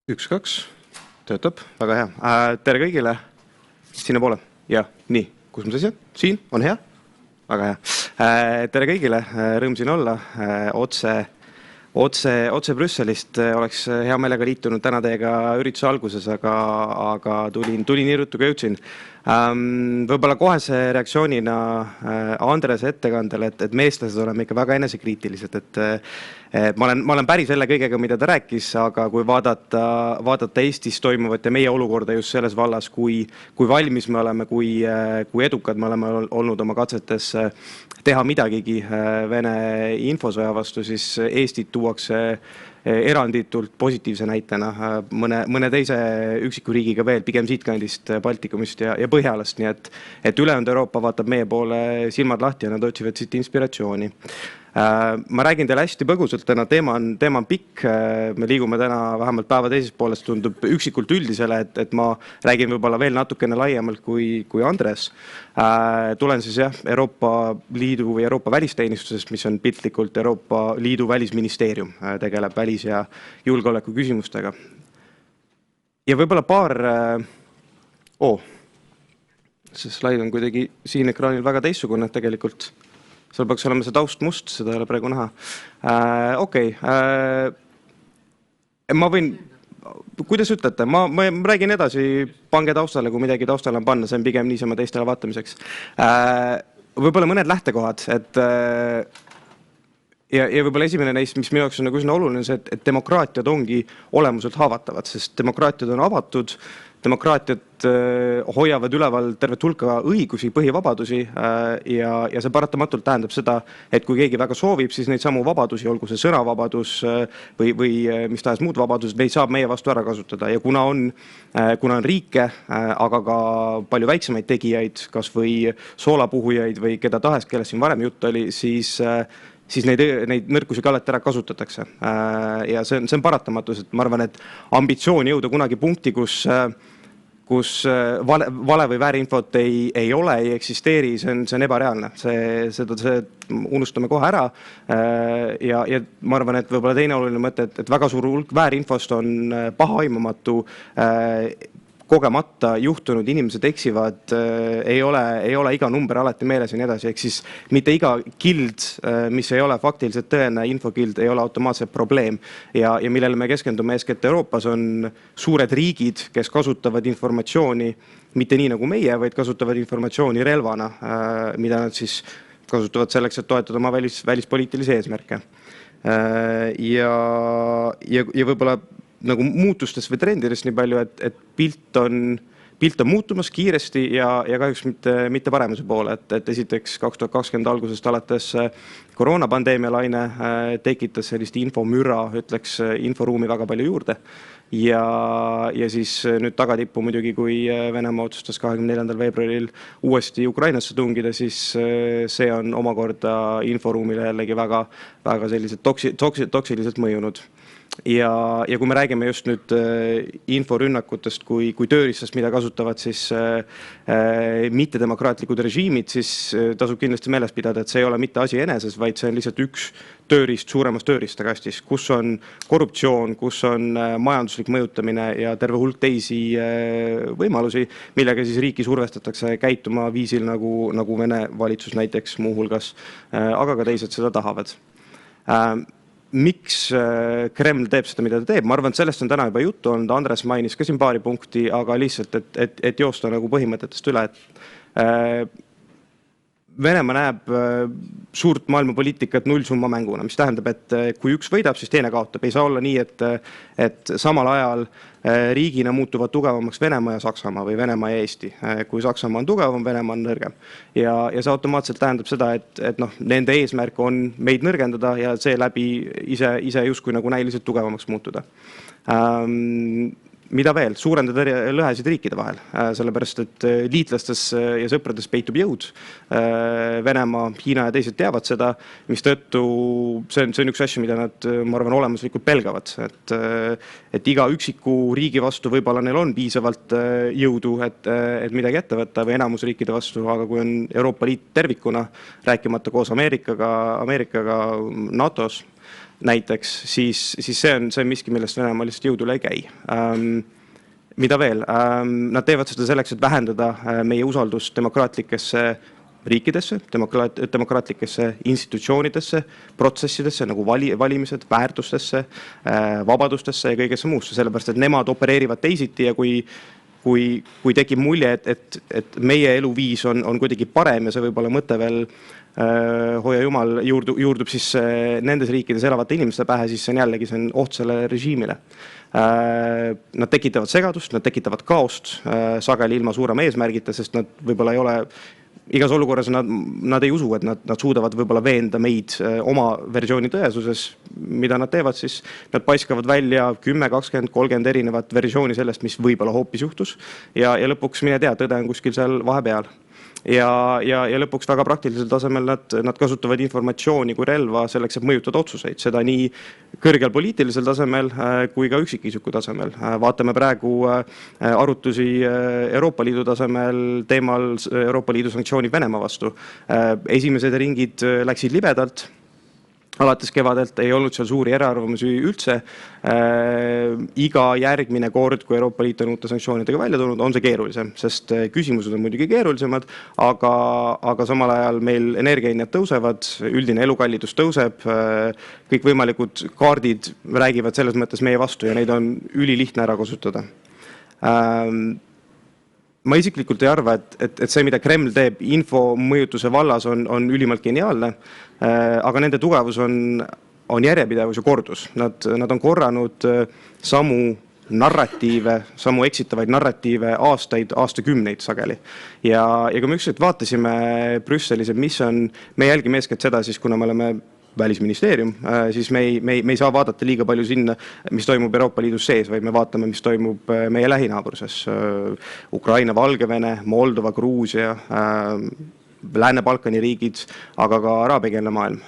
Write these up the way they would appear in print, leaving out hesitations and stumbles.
1, 2, töötab, väga hea. Tere kõigile, sinna poole. Ja, nii, kus ma seisin? Siin, on hea? Väga hea. Tere kõigile, rõõm siin olla. Otse Brüsselist oleks hea meelega liitunud täna teiega ürituse alguses, aga tulin nii ruttu kui jõudsin. Võib-olla kohese reaktsioonina Andrese ettekandele, et meestlased oleme ikka väga enesekriitilised, ma olen päri selle kõigega, mida ta rääkis, aga kui vaadata Eestis toimuvat ja meie olukorda just selles vallas, kui valmis me oleme, kui edukad me oleme olnud oma katsetes teha midagigi Vene infosõja vastu, siis Eestit tuuakse eranditult positiivse näitena mõne teise üksiku riigiga veel, pigem siitkandist Baltikumist ja Põhjalast, nii et ülejäänud Euroopa vaatab meie poole silmad lahti ja nad otsivad siit inspiratsiooni. Ma räägin teile hästi põgusalt täna, teema on pikk, me liigume täna vähemalt päeva teises poolest, tundub üksikult üldisele, et ma räägin võib-olla veel natukene laiemalt kui Andres. Tulen siis Euroopa Liidu või Euroopa välisteenistusest, mis on piltlikult Euroopa Liidu välisministeerium, tegeleb välis- ja julgeoleku küsimustega. Ja võib-olla see slaid on kuidagi siin ekraanil väga teissugune tegelikult. Seal peaks olema see taust must, seda ei ole praegu näha. Ma võin, kuidas ütlete, ma räägin edasi, pange taustale, kui midagi taustale on panna, see on pigem niisama teistele vaatamiseks. Võib-olla mõned lähtekohad, ja võib-olla esimene neist, mis minu jaoks on üsna oluline, see, et demokraatiad ongi olemuselt haavatavad, sest demokraatiad on avatud, demokraatiad hoiavad üleval tervet hulka õigusi, põhivabadusi ja see paratamatult tähendab seda, et kui keegi väga soovib, siis neid samu vabadusi, olgu see sõnavabadus või mis tahes muud vabadused, neid saab meie vastu ära kasutada ja kuna on riike, aga ka palju väiksemaid tegijaid, kas või soolapuhujaid või keda tahes, kellest siin varem jutt oli, siis neid nõrkusi ka alati ära kasutatakse. Ja see on paratamatus, et ma arvan, et ambitsioon jõuda kunagi punkti, kus vale või väärinfot ei ole, ei eksisteeri, see on ebareaalne. Seda unustame kohe ära ja ma arvan, et võib-olla teine oluline mõte, et väga suur hulk väärinfost on pahaaimamatu, kogemata juhtunud, inimesed eksivad, ei ole iga number alati meeles ja nii edasi, ehk siis mitte iga kild, mis ei ole faktiliselt tõene, infokild ei ole automaatselt probleem ja millele me keskendume eeskätt Euroopas on suured riigid, kes kasutavad informatsiooni mitte nii nagu meie, vaid kasutavad informatsiooni relvana, mida nad siis kasutavad selleks, et toetada oma välispoliitilisi eesmärke. Ja võib-olla nagu muutustest või trendidest nii palju, et pilt on muutumas kiiresti ja kahjuks mitte paremuse poole, et esiteks 2020 algusest alates koroonapandeemia laine tekitas sellist infomüra, ütleks inforuumi väga palju juurde ja siis nüüd tagatippu muidugi, kui Venemaa otsustas 24. veebruaril uuesti Ukrainasse tungida, siis see on omakorda inforuumile jällegi väga sellised toksiliselt mõjunud. Ja kui me räägime just nüüd inforünnakutest kui tööriistast, mida kasutavad siis mittedemokraatlikud režiimid, siis tasub kindlasti meeles pidada, et see ei ole mitte asi eneses, vaid see on lihtsalt üks tööriist suuremas tööriistakastis, kus on korruptsioon, kus on majanduslik mõjutamine ja terve hulk teisi võimalusi, millega siis riiki survestatakse käituma viisil nagu Vene valitsus näiteks muuhulgas, aga ka teised seda tahavad. Miks Kreml teeb seda, mida ta teeb? Ma arvan, et sellest on täna juba juttu olnud, Andres mainis ka siin paari punkti, aga lihtsalt, et joosta nagu põhimõtetest üle. Venemaa näeb suurt maailmapoliitikat nullsumma mänguna, mis tähendab, et kui üks võidab, siis teine kaotab. Ei saa olla nii, et samal ajal riigina muutuvad tugevamaks Venemaa ja Saksamaa või Venemaa ja Eesti. Kui Saksamaa on tugevam, Venemaa on nõrgem. Ja see automaatselt tähendab seda, et nende eesmärk on meid nõrgendada ja seeläbi ise justkui nagu näiliselt tugevamaks muutuda. Mida veel? Suurendada lõhesid riikide vahel, sellepärast, et liitlastes ja sõprades peitub jõud. Venemaa, Hiina ja teised teavad seda, mis tõttu see on üks asju, mida nad, ma arvan, olemuslikult pelgavad. Et iga üksiku riigi vastu võib-olla neil on piisavalt jõudu, et midagi ette võtta või enamus riikide vastu, aga kui on Euroopa Liit tervikuna, rääkimata koos Ameerikaga NATO-s, näiteks, siis see on miski, millest Venemaa lihtsalt jõudu üle ei käi. Mida veel? Nad teevad seda selleks, et vähendada meie usaldust demokraatlikesse riikidesse, demokraatlikesse institutsioonidesse, protsessidesse nagu valimised, väärtustesse, vabadustesse ja kõigesse muusse, sellepärast, et nemad opereerivad teisiti ja kui tekib mulje, et meie eluviis on kuidagi parem ja see võib olla mõte veel hoia jumal juurdub siis nendes riikides elavate inimeste pähe, siis see on jällegi oht selle režiimile. Nad tekitavad segadust, nad tekitavad kaost, sageli ilma suurema eesmärgita, sest nad võib-olla ei ole igas olukorras nad ei usu, et nad suudavad võib-olla veenda meid oma versiooni tõesuses, mida nad teevad, siis nad paiskavad välja 10, 20, 30 erinevat versiooni sellest, mis võib-olla hoopis juhtus ja lõpuks mine tea, tõde on kuskil seal vahepeal. Ja lõpuks väga praktilisel tasemel nad kasutavad informatsiooni kui relva selleks, et mõjutada otsuseid, seda nii kõrgel poliitilisel tasemel kui ka üksikisiku tasemel. Vaatame praegu arutusi Euroopa Liidu tasemel teemal Euroopa Liidu sanktsioonid Venemaa vastu. Esimesed ringid läksid libedalt. Alates kevadelt ei olnud seal suuri eraarvamusi üldse. Iga järgmine kord, kui Euroopa Liit on uute sanktsioonidega välja tulnud, on see keerulisem, sest küsimused on muidugi keerulisemad, aga samal ajal meil energiahinnad tõusevad, üldine elukallidus tõuseb, kõik võimalikud kaardid räägivad selles mõttes meie vastu ja neid on ülilihtne ära kasutada. Ma isiklikult ei arva, et see, mida Kreml teeb info mõjutuse vallas on ülimalt geniaalne, aga nende tugevus on järjepidevus ja kordus. Nad on korranud samu narratiive, samu eksitavaid narratiive aastakümneid sageli. Ja kui me ükskord vaatasime Brüsselis, et mis on, me jälgime eeskätt seda siis, kuna me oleme välisministeerium, siis me ei saa vaadata liiga palju sinna, mis toimub Euroopa Liidus sees, vaid me vaatame, mis toimub meie lähinaabruses. Ukraina, Valgevene, Moldova, Gruusia, Lääne-Balkani riigid, aga ka araabiakeelne maailm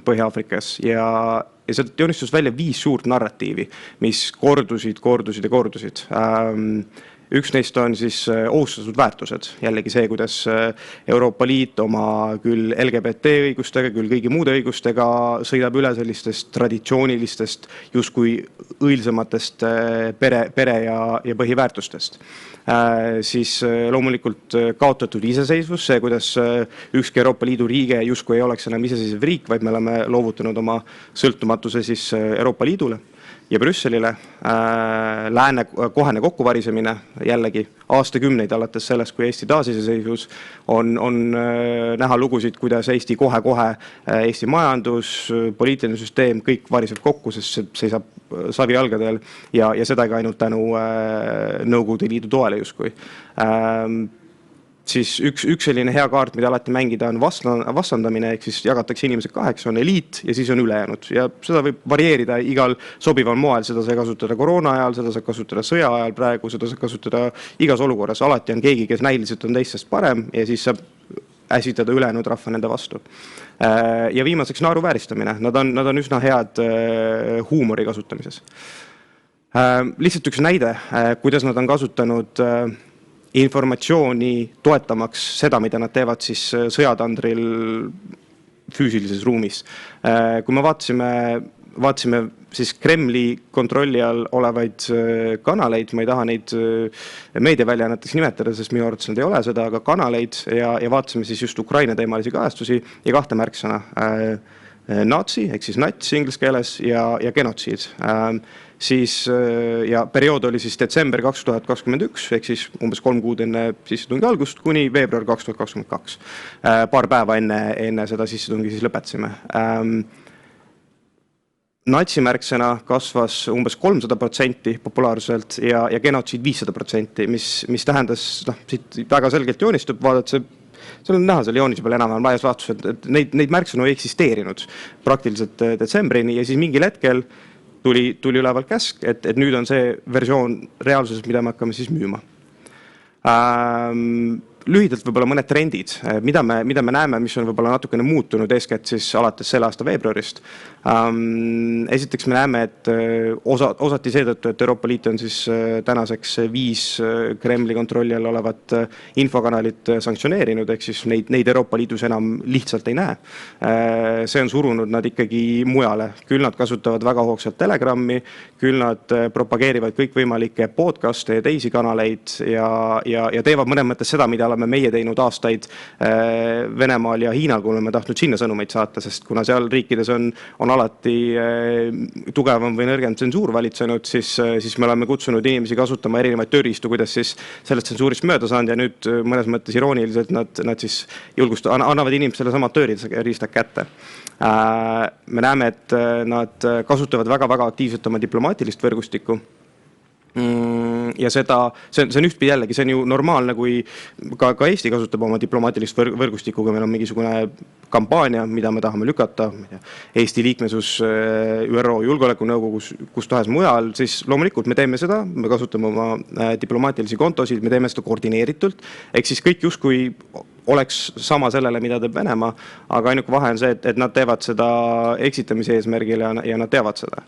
Põhja-Aafrikas. Ja sealt joonistus välja 5 suurt narratiivi, mis kordusid. Üks neist on siis ohustatud väärtused. Jällegi see, kuidas Euroopa Liit oma küll LGBT õigustega, küll kõigi muude õigustega sõidab üle sellistest traditsioonilistest justkui õilsamatest pere ja põhiväärtustest. Siis loomulikult kaotatud iseseisvus, see, kuidas ükski Euroopa Liidu riige justkui ei oleks enam iseseisev riik, vaid me oleme loovutanud oma sõltumatuse siis Euroopa Liidule ja Brüsselile. Lääne kohene kokkuvarisemine, jällegi aastakümneid alates sellest, kui Eesti taasiseseisvus, on näha lugusid, kuidas Eesti kohe-kohe, Eesti majandus, poliitiline süsteem, kõik variseb kokku, sest see seisab savijalgadel ja seda ka ainult tänu Nõukogude Liidu toele justkui. Siis üks selline hea kaart, mida alati mängida, on vastandamine, ehk siis jagatakse inimesed kaheks, on eliit ja siis on ülejäänud. Ja seda võib varieerida igal sobival moel, seda sai kasutada koroona ajal, seda saab kasutada sõja ajal praegu, seda saab kasutada igas olukorras. Alati on keegi, kes näiliselt on teistest parem ja siis saab äsitada ülejäänud rahva nende vastu. Ja viimaseks naeruvääristamine. Nad on üsna head huumori kasutamises. Lihtsalt üks näide, kuidas nad on kasutanud informatsiooni toetamaks seda, mida nad teevad siis sõjatandril füüsilises ruumis. Kui me vaatasime siis Kremli kontrolli all olevaid kanaleid, ma ei taha neid meediaväljaanneteks nimetada, sest minu arvates nad ei ole seda, aga kanaleid ja vaatasime siis just Ukraina teemalisi kajastusi ja 2 märksõna. Nazi, ehk siis nats inglise keeles ja genotsiid. Siis, ja periood oli siis detsember 2021, ehk siis umbes 3 kuud enne sissetungi algust kuni veebruar 2022. Paar päeva enne seda sissetungi siis lõpetasime. Natsimärksõna kasvas umbes 300% populaarselt ja genotsiid 500%, mis tähendas, siit väga selgelt joonistub, vaadata seal on näha seal joonise peal enam-vähem laias laastus, et neid märksõnu ei eksisteerinud praktiliselt detsembrini ja siis mingil hetkel tuli ülevalt käsk, et nüüd on see versioon reaalsuses, mida me hakkame siis müüma. lühidalt võib-olla mõned trendid, mida me näeme, mis on võib-olla natukene muutunud eeskätt siis alates selle aasta veebruarist. Esiteks me näeme, et osati seetõttu, et Euroopa Liit on siis tänaseks 5 Kremli kontrolli all olevat infokanalit sanktsioneerinud, ehk siis neid Euroopa Liidus enam lihtsalt ei näe. See on surunud nad ikkagi mujale. Küll nad kasutavad väga hoogsalt Telegrammi, küll nad propageerivad kõikvõimalikke podcaste ja teisi kanaleid ja teevad mõnes mõttes seda, mida oleme meie teinud aastaid Venemaal ja Hiinal, kui oleme tahtnud sinna sõnumeid saata, sest kuna seal riikides on alati tugevam või nõrgem tsensuur valitsenud, siis me oleme kutsunud inimesi kasutama erinevaid tööriistu, kuidas siis sellest tsensuurist mööda saanud ja nüüd mõnes mõttes irooniliselt nad siis annavad inimestele samad tööriistad kätte. Me näeme, et nad kasutavad väga-väga aktiivselt oma diplomaatilist võrgustikku. Ja see on ühtpidi jällegi, see on ju normaalne, kui ka Eesti kasutab oma diplomaatilist võrgustikku, kui meil on mingisugune kampaania, mida me tahame lükata, Eesti liikmesus ÜRO Julgeolekunõukogus, kus tahes mujal, siis loomulikult me teeme seda, me kasutame oma diplomaatilisi kontosid, me teeme seda koordineeritult, ehk siis kõik justkui oleks sama sellele, mida teeb Venemaa, aga ainuke vahe on see, et nad teevad seda eksitamise eesmärgil ja nad teavad seda.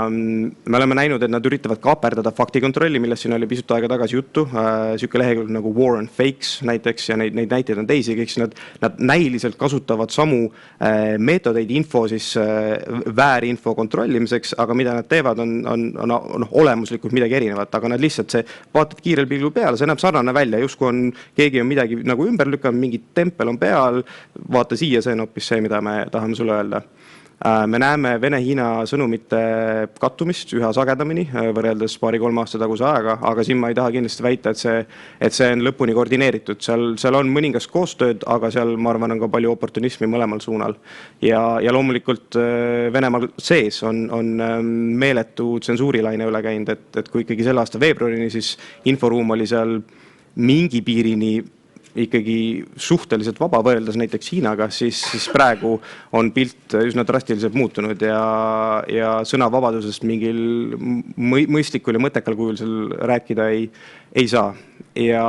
Me oleme näinud, et nad üritavad kaaperdada faktikontrolli, millest siin oli pisut aega tagasi juttu, siuke lehekülg nagu War on Fakes näiteks ja neid näiteid on teisi, kõik nad näiliselt kasutavad samu meetodeid info siis väärinfo kontrollimiseks, aga mida nad teevad on olemuslikult midagi erinevat, aga nad lihtsalt vaatad kiirel pilgul peale, see näeb sarnane välja, justkui on keegi on midagi nagu ümber lükanud, mingi tempel on peal, vaata siia, see on hoopis see, mida me tahame sulle öelda. Me näeme Vene-Hiina sõnumite kattumist üha sagedamini võrreldes 2-3 aasta taguse ajaga, aga siin ma ei taha kindlasti väita, et see on lõpuni koordineeritud. Seal on mõningast koostööd, aga seal ma arvan on ka palju oportunismi mõlemal suunal. Ja loomulikult Venemaal sees on meeletu tsensuurilaine üle käinud, et kui ikkagi selle aasta veebruarini, siis inforuum oli seal mingi piirini ikkagi suhteliselt vaba võrreldes näiteks Hiinaga, siis praegu on pilt üsna drastiliselt muutunud ja sõnavabadusest mingil mõistlikul ja mõttekal kujul seal rääkida ei saa. Ja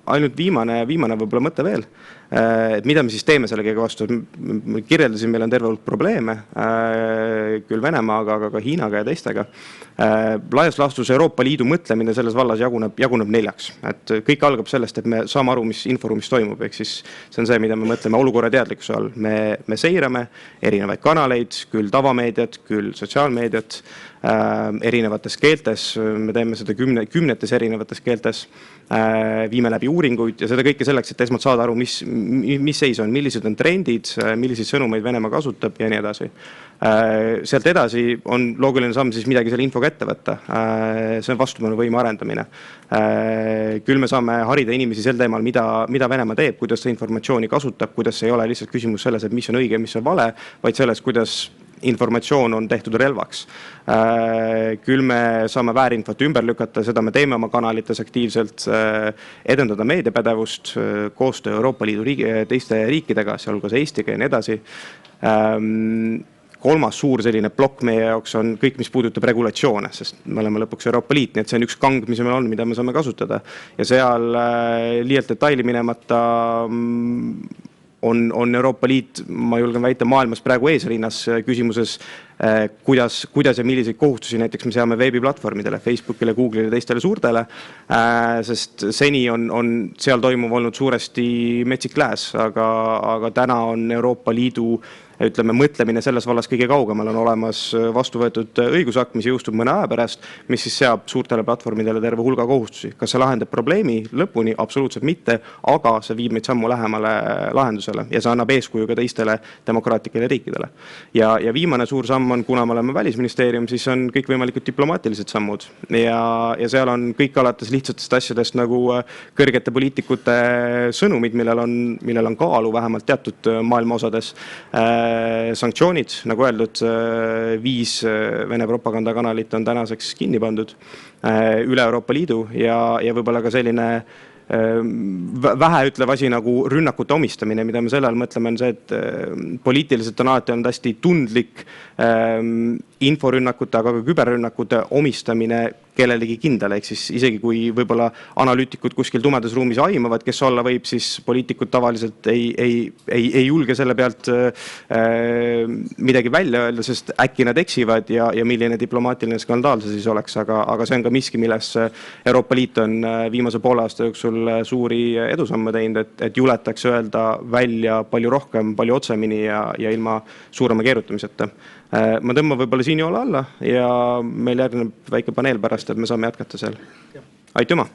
ainult viimane võib-olla mõte veel, et mida me siis teeme selle kõige vastu. Me kirjeldasin, meil on terve hulk probleeme, küll Venemaaga, aga ka Hiinaga ja teistega. Laias laastus Euroopa Liidu mõtlemine selles vallas jaguneb 4. Et kõik algab sellest, et me saame aru, mis inforuumis toimub, ehk siis see on see, mida me mõtleme olukorra teadlikkuse all. Me seirame erinevaid kanaleid, küll tavameediat, küll sotsiaalmeediat, erinevates keeltes, me teeme seda kümnetes erinevates keeltes, viime läbi uuringuid ja seda kõike selleks, et esmalt saada aru, mis seis on, millised on trendid, milliseid sõnumeid Venemaa kasutab ja nii edasi. Sealt edasi on loogiline samm siis midagi selle infoga ette võtta. See on vastupanuvõime arendamine. Küll me saame harida inimesi sel teemal, mida Venemaa teeb, kuidas ta informatsiooni kasutab, kuidas ei ole lihtsalt küsimus selles, et mis on õige, mis on vale, vaid selles, kuidas informatsioon on tehtud relvaks. Küll me saame väärinfot ümber lükata, seda me teeme oma kanalites aktiivselt, edendada meediapädevust, koostöö Euroopa Liidu teiste riikidega, sealhulgas Eestiga ja nii edasi. Kolmas suur selline plokk meie jaoks on kõik, mis puudutab regulatsioone, sest me oleme lõpuks Euroopa Liit, nii et see on üks kang, mis meil on, mida me saame kasutada. Ja seal liialt detaili minemata on Euroopa Liit, ma julgen väita, maailmas praegu eesrinnas küsimuses, kuidas ja milliseid kohustusi näiteks me seame veebiplatvormidele, Facebookile, Google'ile ja teistele suurtele, sest seni on seal toimuv olnud suuresti metsik lääs, aga täna on Euroopa Liidu mõtlemine selles vallas kõige kaugemal, on olemas vastu võetud õigusakt, mis jõustub mõne aja pärast, mis siis seab suurtele platvormidele terve hulga kohustusi. Kas see lahendab probleemi lõpuni? Absoluutselt mitte, aga see viib meid sammu lähemale lahendusele ja see annab eeskuju ka teistele demokraatlikele riikidele. Ja viimane suur samm on, kuna me oleme välisministeerium, siis on kõik võimalikud diplomaatilised sammud ja seal on kõik alates lihtsatest asjadest nagu kõrgete poliitikute sõnumid, millel on kaalu vähemalt teatud maailma osades, sanktsioonid, nagu öeldud, 5 Vene propagandakanalit on tänaseks kinni pandud üle Euroopa Liidu ja võib-olla ka selline vähe ütlev asi nagu rünnakute omistamine, mida me sellel mõtleme, on see, et poliitiliselt on alati olnud hästi tundlik inforünnakute, aga ka küberrünnakute omistamine kellelegi kindlale, ehk siis isegi kui võib-olla analüütikud kuskil tumedas ruumis aimavad, kes olla võib, siis poliitikud tavaliselt ei julge selle pealt midagi välja öelda, sest äkki nad eksivad ja milline diplomaatiline skandaal see siis oleks, aga see on ka miski, milles Euroopa Liit on viimase poole aasta jooksul suuri edusamme teinud, et juletakse öelda välja palju rohkem, palju otsemini ja ilma suurema keerutamiseta. Ma tõmban võib-olla siin joole alla ja meil järgneb väike paneel pärast, et me saame jätkata seal. Aitüma!